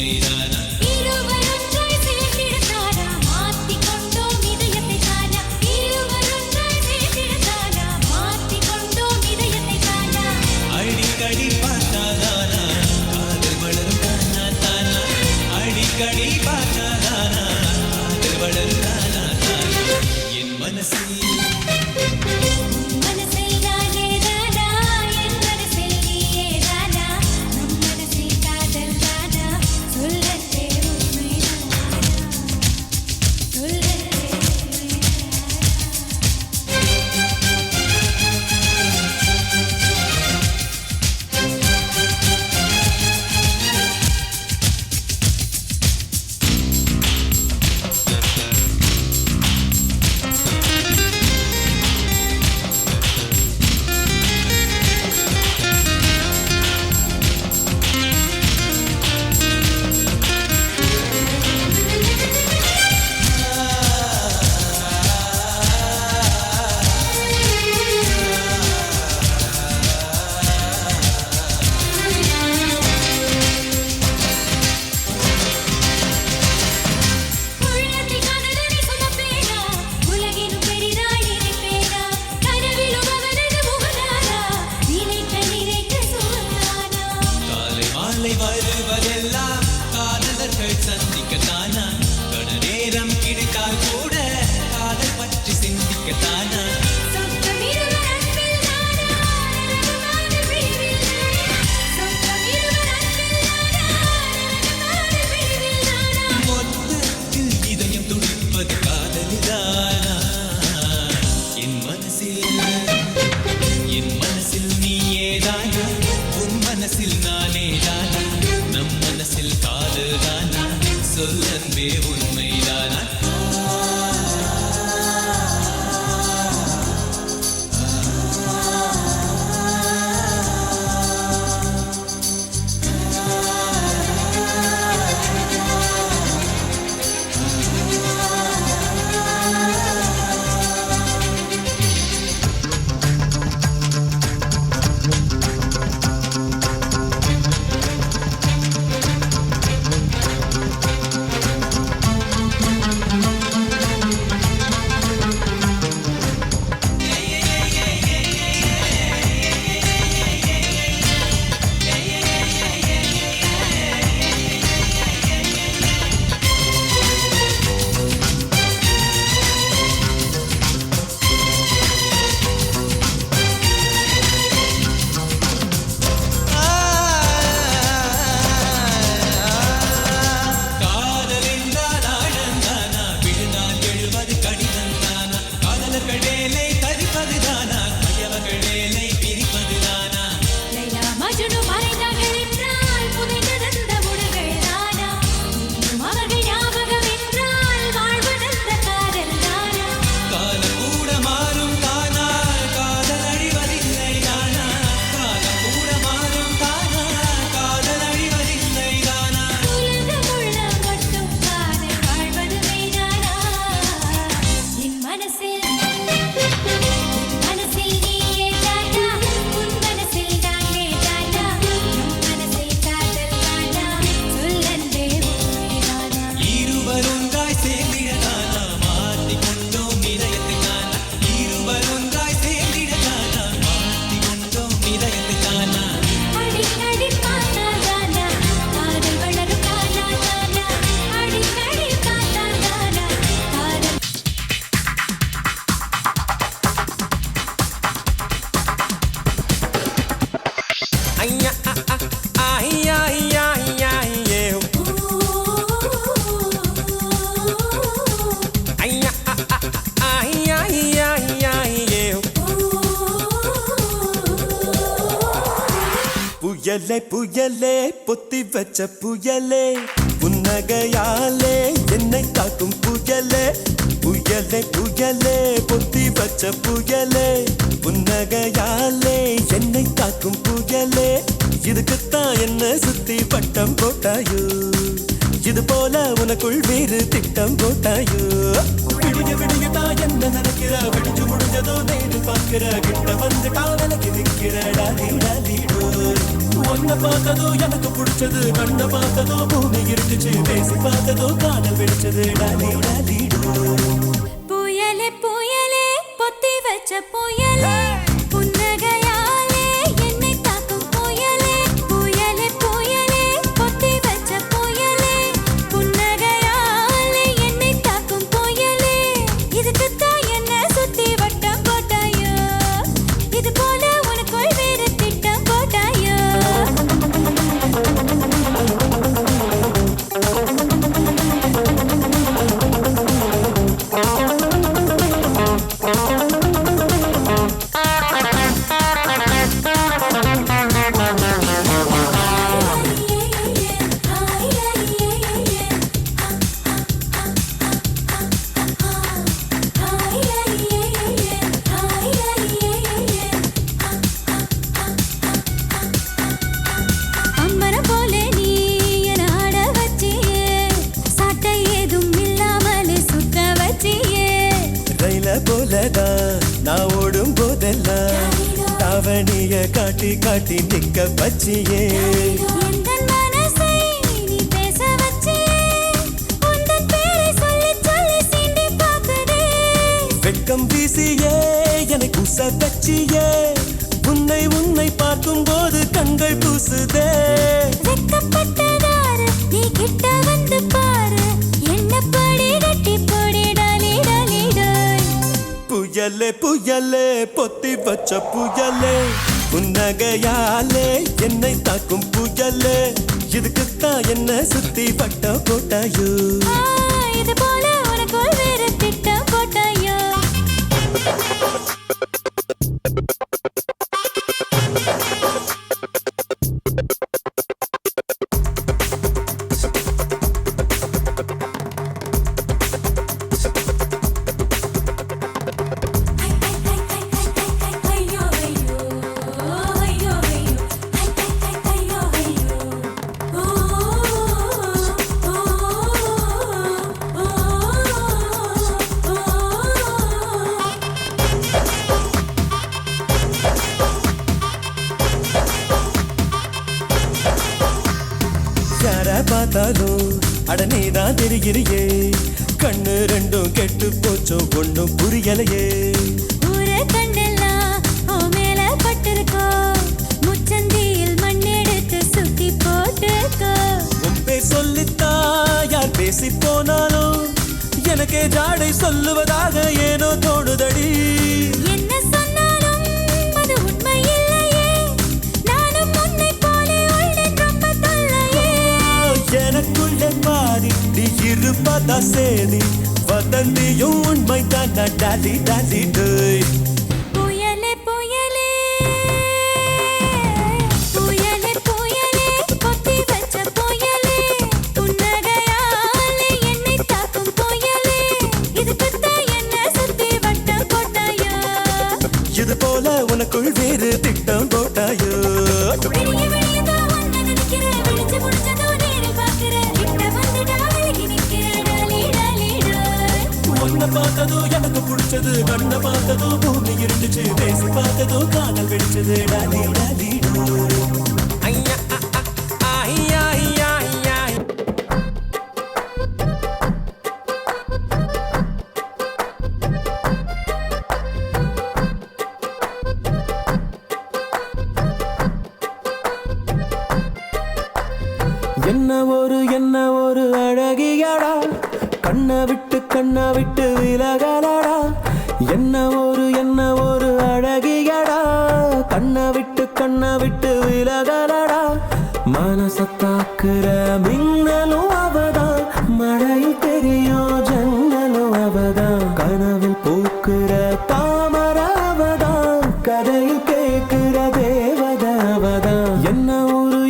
உண்மைதானா அடிக்கடி பார்த்தாதானா காதல் வளரும் தானா தானா அடிக்கடி பார்த்தாதானா காதல் வளரும் தானா தானா என் மனசில் வருவதெல்லாம் காதலர்கள் சந்திக்கத்தானா கண நேரம் கிடைத்தால் கூட காதல் பற்றி சிந்திக்கத்தானா மொத்தத்தில் இதயம் துடிப்பது காதலிதானா என் மனசில் நீயேதானா உன் மனசில் நானேதானா நம் மனசில் காதல்தானா சொல்லன்பே உண்மைதானா புயலே புயலே பொத்தி வச்ச புயலே புன்னகையாலே என்னை காக்கும் புயலே புயலே புயலே பொத்தி வச்ச புயலே புன்னகையாலே என்னை காக்கும் புயலே இதுக்குத்தான் என்ன சுத்தி பட்டம் போட்டாயோ இது போல உனக்குள் வேறு திட்டம் போட்டாயோ விடிய விடியதான் என்ன நினைக்கிற விடிஞ்சு முடிஞ்சதோ நேரு பார்க்கிற கிட்ட வந்து காதலுக்கு திக்கிற டாலி டாலிடோ உன்னை பார்த்ததோ எனக்கு பிடிச்சது, கண்ணை பார்த்ததோ பூமி இருந்துச்சு, பேசி பார்த்ததோ காதல் வெடிச்சது. Tally tally to. புயலே புயலே பொத்தி வச்ச புயலே புன்னகையாலே என்னை தாக்கும் புயலே. புயலே புயலே பொத்தி வச்ச புயலே புன்னகையாலே என்னை தாக்கும் புயலே. இதுக்குத்தான் என்ன சுத்தி வட்டம் போட்டாயோ, இது போல உனக்குள் வேறு திட்டம் போட்டாயோ. அம்மரம் போல நீ என ஆட வச்சியே, சாட்டை ஏதும் இல்லாமலே சுத்த வச்சியே. ரயில போலதான் நான் ஓடும் போதெல்லாம் தாவணிய காட்டி காட்டி நிக்க வச்சியே. எந்தன் மனசை நீ பேச வச்சியே, உந்தன் பேரை சொல்லி சொல்லி சீண்டி பார்க்குதே. வெட்கம் வீசியே என்னை கூச வச்சியே, உன்னை உன்னை பார்க்கும் போது கண்கள் கூசுதே. வெட்கப்பட்டதாரு நீ கிட்ட வந்து பாரு, என்ன படி கட்டி போடி டாலி டாலி டாய். புயலே புயலே பொத்தி வச்ச புயலே புன்னகையாலே என்னை தாக்கும் புயலே. இதுக்குத்தான் என்ன சுத்தி வட்டம் போட்டாயோ. இது போல உனக்குள் வேறு திட்டம் போட்டாயோ. யார பார்த்தாலும் அடனேதான் தெரிகிறியே, கண்ணு ரெண்டும் கெட்டு போச்சோ ஒண்ணும் புரியலையே. ஊரே கண்டெல்லாம் உன் மேல பட்டிருக்கோ, முச்சந்தியில் மண்ணெடுத்து சுத்தி போட்டுக்கோ. உன் பேர் சொல்லித்தா யார் பேசி போனாலும் எனக்கே ஜாடை சொல்லுவதாக ஏனோ தோணுதடி. என்ன சொன்னாலும் அது உண்மை இல்லையே, நானும் உன்னை போலே உள்ளேன் ரொம்ப தொல்லையே. எனக்குள்ளே பாதி நீ இருப்பதா சேதி, வதந்தியும் உண்மை தான் டாலி டாலி டோய். புயலே புயலே புயலே புயலே பொத்தி வச்ச புயலே புன்னகையாலே என்னை தாக்கும் புயலே. இதுக்குத்தான் என்ன சுத்தி வட்டம் போட்டாயோ. இது போல உனக்குள் வேறு திட்டம் போட்டாயோ. விடிய விடியதோ உன்னை நினைக்கிறேன், விழிச்சு முடிச்சதோ நேரில் பார்க்கிறேன், கிட்ட வந்துட்டா விலகி நிற்கிறேன் டாலி டாலி டாய். உன்னை பார்த்ததோ எனக்கு பிடிச்சது, கண்ணை பார்த்ததோ பூமி இருந்துச்சு, பேசி பார்த்ததோ காதல் வெடிச்சது. Tally tally to. ஐயா ஐயா ஐயா ஐயா. என்ன ஒரு அழகியடா, கண்ணை விட்டு விலகலடா. என்ன ஒரு அழகியடா, கண்ணை விட்டு விலகலடா. மனசத்தாக்குற மின்னலும் அவதான், மழையில் தெரியும் ஜன்னலும் அவதான், கனவில் பூக்குற தாமர அவதான், கதையில் கேட்கிற தேவத அவதான்.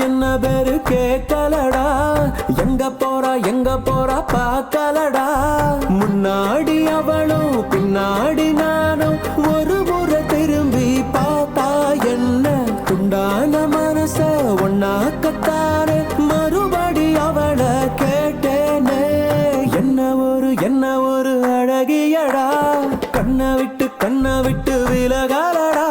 என்ன பேரு கேட்கலடா, எங்க போறா பார்க்கலடா. முன்னாடி அவளும் பின்னாடி நானும், ஒரு முறை திரும்பி பார்த்தா என்ன, துண்டான மனச ஒன்னாக்கத்தானே மறுபடி அவளை கேட்டேனே. என்ன ஒரு அழகியடா, கண்ணை விட்டு விலகலடா.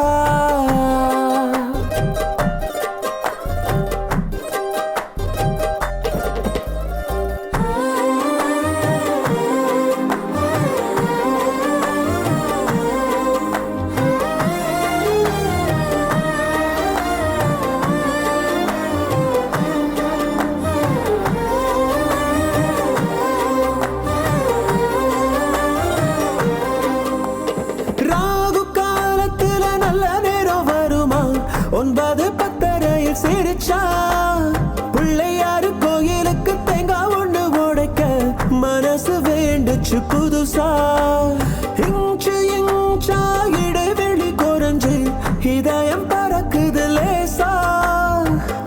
9:10 சிரிச்சா பிள்ளையாரு கோயிலுக்கு தேங்காய் ஒண்ணு உடைக்க மனசு வேண்டுச்சு புதுசா இன்ச்சு இன்ச்சா இடைவெளி குறைஞ்சு இதயம் பறக்குது லேசா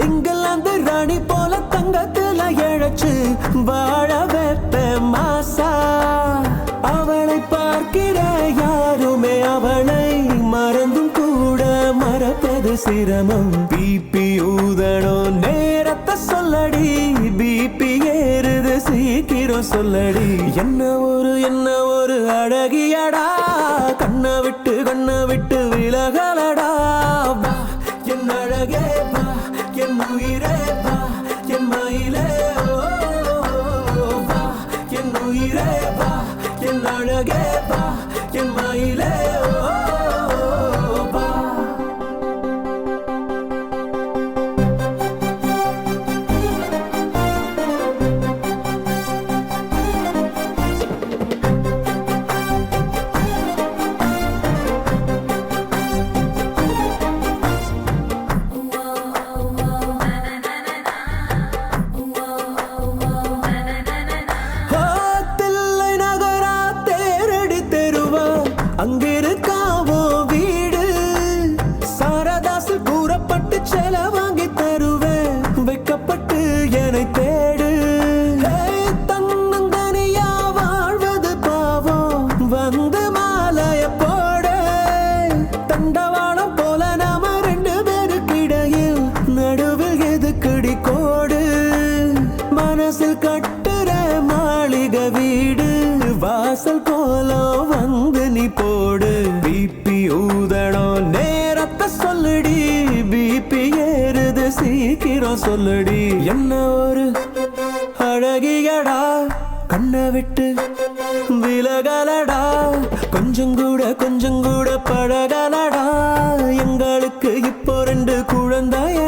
இங்கிலாந்து ராணி போல தங்கத்துல இழைச்சு வாழ வைப்ப மாசா அவளை பார்க்கிற யாருமே அவளை மறந்தும் கூட மறப்பது சிரமம் பிபி ஊதணும் நேரத்தை சொல்லடி பிபி ஏறுது சீக்கிரம் சொல்லடி என்ன ஒரு அழகியடா கண்ணை விட்டு விலகலடா வா என் அழகே வா என் உயிரே வா என் மயிலே வா என் உயிரே வா என் அழகே வா என் மயிலே வா தில்லை நகரா தேரடி தெருவா அங்கிருக்காவோ வீடு சாரதாசு கூறப்பட்டு செல வாங்கி தருவேன் வைக்கப்பட்டு என்னை தேடு தன்னந்தனியா வாழ்வது பாவம் வந்து மாலைய போட தண்டவாளம் போல நாம 2 பேருக்கிடையில் நடுவில் எதுக்குடி கோடு மனசில் கட்டுற மாளிகை வீடு வாசல் கோலம் வந்து நீ போடு பிபி ஊதணும் நேரத்தை சொல்லுடி பிபி ஏறுது சீக்கிரம் சொல்லுடி என்ன ஒரு அழகியடா கண்ணை விட்டு விலகலடா கொஞ்சம் கூட பழகலடா எங்களுக்கு இப்போ 2 குழந்தைய